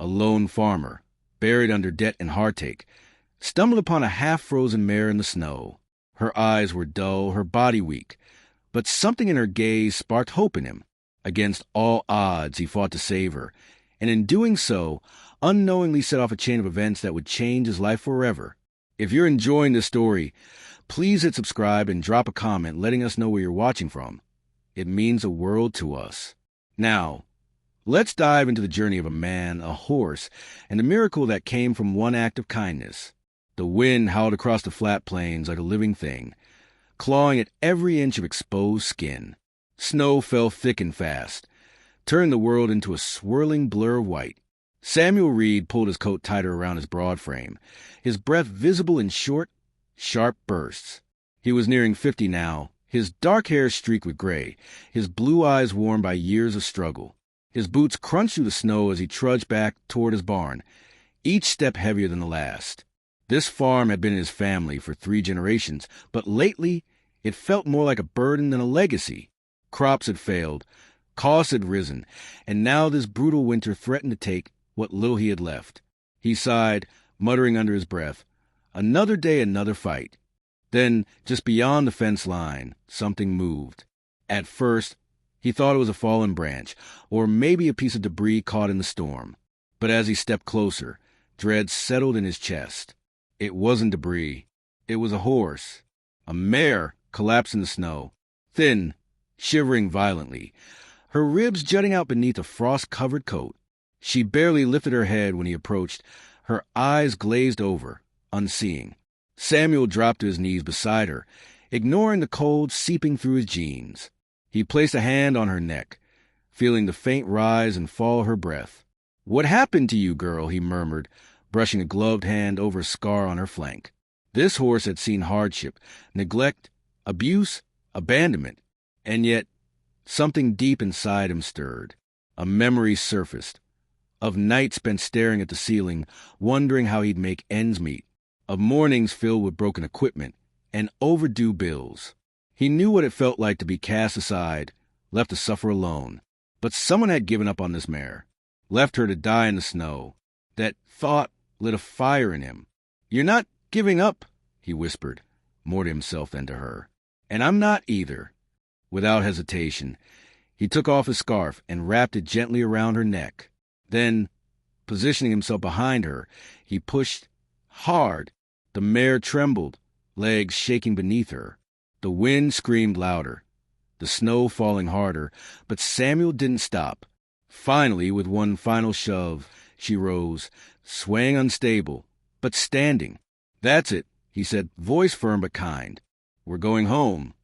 a lone farmer, buried under debt and heartache, stumbled upon a half-frozen mare in the snow. Her eyes were dull, her body weak, but something in her gaze sparked hope in him. Against all odds, he fought to save her, and in doing so, unknowingly set off a chain of events that would change his life forever. If you're enjoying this story, please hit subscribe and drop a comment letting us know where you're watching from. It means the world to us. Now, let's dive into the journey of a man, a horse, and the miracle that came from one act of kindness. The wind howled across the flat plains like a living thing, clawing at every inch of exposed skin. Snow fell thick and fast, turning the world into a swirling blur of white. Samuel Reed pulled his coat tighter around his broad frame, his breath visible in short, sharp bursts. He was nearing 50 now, his dark hair streaked with gray, his blue eyes worn by years of struggle. His boots crunched through the snow as he trudged back toward his barn, each step heavier than the last. This farm had been in his family for 3 generations, but lately it felt more like a burden than a legacy. Crops had failed, costs had risen, and now this brutal winter threatened to take what little he had left. He sighed, muttering under his breath, "Another day, another fight." Then, just beyond the fence line, something moved. At first, he thought it was a fallen branch, or maybe a piece of debris caught in the storm. But as he stepped closer, dread settled in his chest. It wasn't debris. It was a horse. A mare collapsed in the snow, thin, shivering violently, her ribs jutting out beneath a frost-covered coat. She barely lifted her head when he approached, her eyes glazed over, unseeing. Samuel dropped to his knees beside her, ignoring the cold seeping through his jeans. He placed a hand on her neck, feeling the faint rise and fall of her breath. "What happened to you, girl?" he murmured, brushing a gloved hand over a scar on her flank. This horse had seen hardship, neglect, abuse, abandonment, and yet something deep inside him stirred. A memory surfaced, of nights spent staring at the ceiling, wondering how he'd make ends meet, of mornings filled with broken equipment and overdue bills. He knew what it felt like to be cast aside, left to suffer alone. But someone had given up on this mare, left her to die in the snow. That thought lit a fire in him. "You're not giving up," he whispered, more to himself than to her. "And I'm not either." Without hesitation, he took off his scarf and wrapped it gently around her neck. Then, positioning himself behind her, he pushed hard. The mare trembled, legs shaking beneath her. The wind screamed louder, the snow falling harder, but Samuel didn't stop. Finally, with one final shove, she rose, swaying unstable, but standing. "That's it," he said, voice firm but kind. "We're going home."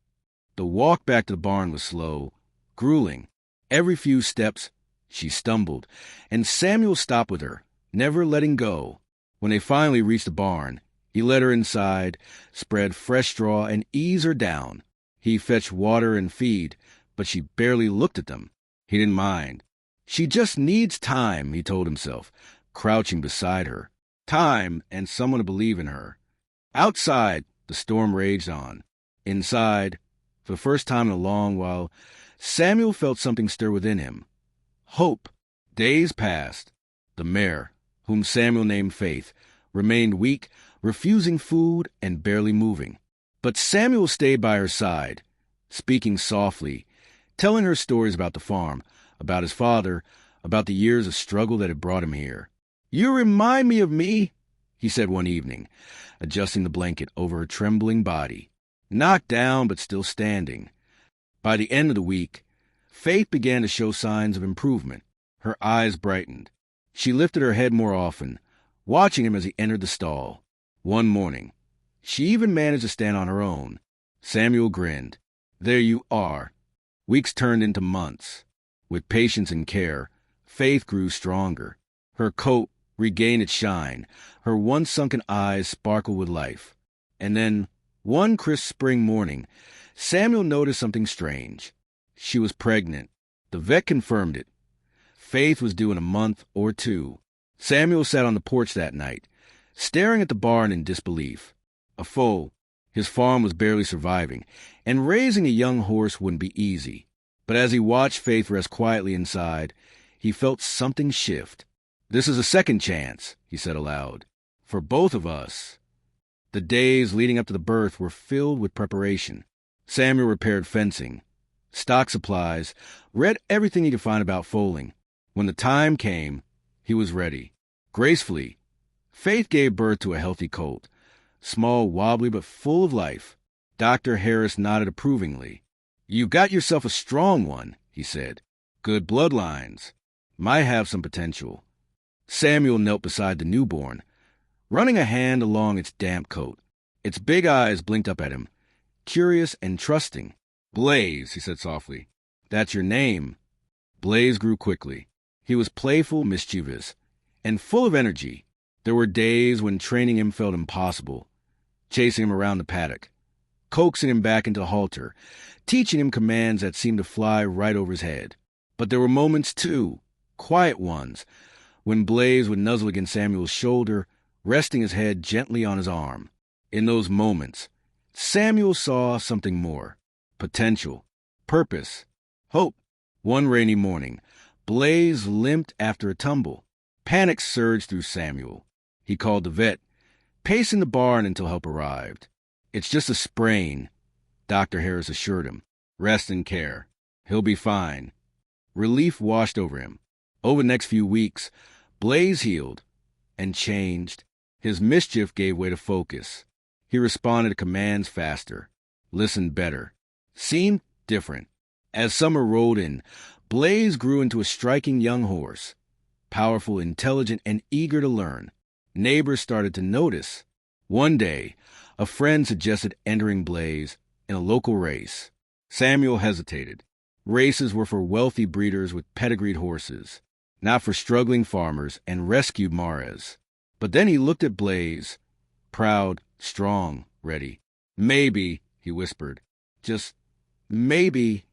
The walk back to the barn was slow, grueling. Every few steps, she stumbled, and Samuel stopped with her, never letting go. When they finally reached the barn, he led her inside, spread fresh straw, and eased her down. He fetched water and feed, but she barely looked at them. He didn't mind. "She just needs time," he told himself, crouching beside her. Time and someone to believe in her. Outside, the storm raged on. Inside, for the first time in a long while, Samuel felt something stir within him. Hope. Days passed. The mare, whom Samuel named Faith, remained weak, refusing food and barely moving. But Samuel stayed by her side, speaking softly, telling her stories about the farm, about his father, about the years of struggle that had brought him here. "You remind me of me," he said one evening, adjusting the blanket over her trembling body. Knocked down but still standing. By the end of the week, Faith began to show signs of improvement. Her eyes brightened. She lifted her head more often, watching him as he entered the stall. One morning, she even managed to stand on her own. Samuel grinned. "There you are." Weeks turned into months. With patience and care, Faith grew stronger. Her coat regained its shine. Her once sunken eyes sparkled with life. And then, one crisp spring morning, Samuel noticed something strange. She was pregnant. The vet confirmed it. Faith was due in a month or 2. Samuel sat on the porch that night, staring at the barn in disbelief. A foal. His farm was barely surviving, and raising a young horse wouldn't be easy. But as he watched Faith rest quietly inside, he felt something shift. This is a second chance, he said aloud. For both of us. The days leading up to the birth were filled with preparation. Samuel repaired fencing, stocked supplies, read everything he could find about foaling. When the time came, he was ready. Gracefully, Faith gave birth to a healthy colt, small, wobbly, but full of life. Dr. Harris nodded approvingly. You got yourself a strong one, he said. Good bloodlines. Might have some potential. Samuel knelt beside the newborn, running a hand along its damp coat. Its big eyes blinked up at him, curious and trusting. Blaze, he said softly. That's your name. Blaze grew quickly. He was playful, mischievous, and full of energy. There were days when training him felt impossible, chasing him around the paddock, coaxing him back into the halter, teaching him commands that seemed to fly right over his head. But there were moments, too, quiet ones, when Blaze would nuzzle against Samuel's shoulder, resting his head gently on his arm. In those moments, Samuel saw something more. Potential, purpose, hope. One rainy morning, Blaze limped after a tumble. Panic surged through Samuel. He called the vet, pacing the barn until help arrived. It's just a sprain, Dr. Harris assured him. Rest and care. He'll be fine. Relief washed over him. Over the next few weeks, Blaze healed and changed. His mischief gave way to focus. He responded to commands faster, listened better, seemed different. As summer rolled in, Blaze grew into a striking young horse, powerful, intelligent, and eager to learn. Neighbors started to notice. One day, a friend suggested entering Blaze in a local race. Samuel hesitated. Races were for wealthy breeders with pedigreed horses, not for struggling farmers and rescued Mares. But then he looked at Blaze, proud, strong, ready. Maybe, he whispered, just maybe.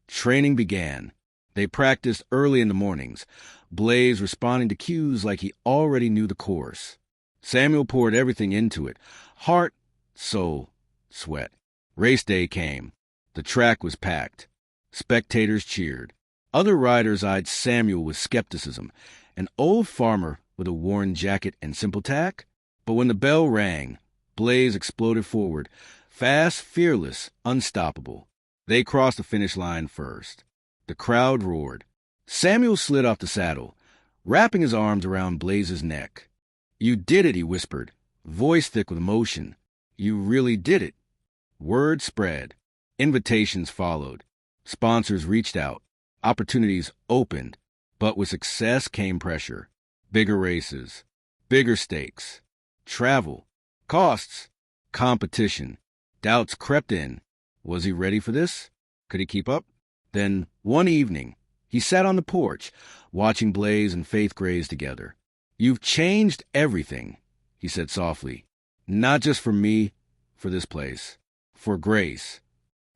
Training began. They practiced early in the mornings, Blaze responding to cues like he already knew the course. Samuel poured everything into it, heart, soul, sweat. Race day came. The track was packed. Spectators cheered. Other riders eyed Samuel with skepticism, an old farmer with a worn jacket and simple tack. But when the bell rang, Blaze exploded forward, fast, fearless, unstoppable. They crossed the finish line first. The crowd roared. Samuel slid off the saddle, wrapping his arms around Blaze's neck. You did it, he whispered, voice thick with emotion. You really did it. Word spread. Invitations followed. Sponsors reached out. Opportunities opened. But with success came pressure. Bigger races. Bigger stakes. Travel. Costs. Competition. Doubts crept in. Was he ready for this? Could he keep up? Then, one evening, he sat on the porch, watching Blaze and Faith graze together. You've changed everything, he said softly. Not just for me, for this place. For Grace.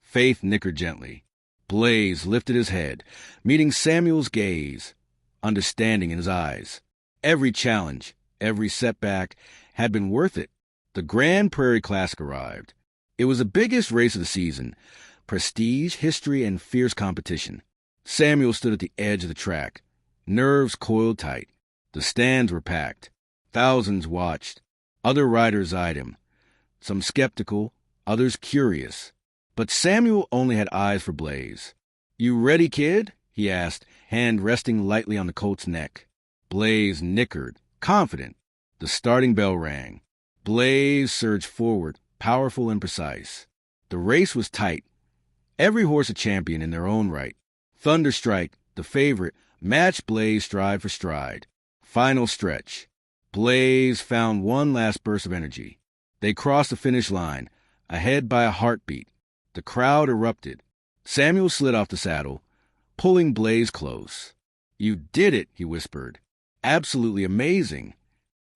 Faith nickered gently. Blaze lifted his head, meeting Samuel's gaze, understanding in his eyes. Every challenge, every setback had been worth it. The Grand Prairie Classic arrived. It was the biggest race of the season. Prestige, history, and fierce competition. Samuel stood at the edge of the track, nerves coiled tight. The stands were packed. Thousands watched. Other riders eyed him, some skeptical, others curious. But Samuel only had eyes for Blaze. You ready, kid? He asked, hand resting lightly on the colt's neck. Blaze nickered, confident. The starting bell rang. Blaze surged forward, powerful and precise. The race was tight. Every horse a champion in their own right. Thunderstrike, the favorite, matched Blaze stride for stride. Final stretch. Blaze found one last burst of energy. They crossed the finish line, ahead by a heartbeat. The crowd erupted. Samuel slid off the saddle, pulling Blaze close. You did it, he whispered. Absolutely amazing.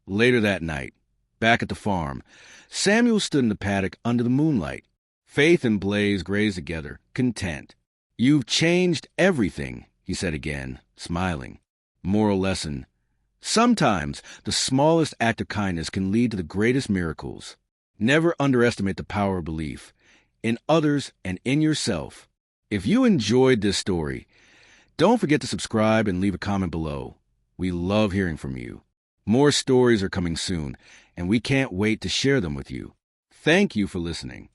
Later that night, back at the farm, Samuel stood in the paddock under the moonlight. Faith and Blaze grazed together, content. You've changed everything, he said again, smiling. Moral lesson. Sometimes the smallest act of kindness can lead to the greatest miracles. Never underestimate the power of belief in others and in yourself. If you enjoyed this story, don't forget to subscribe and leave a comment below. We love hearing from you. More stories are coming soon, and we can't wait to share them with you. Thank you for listening.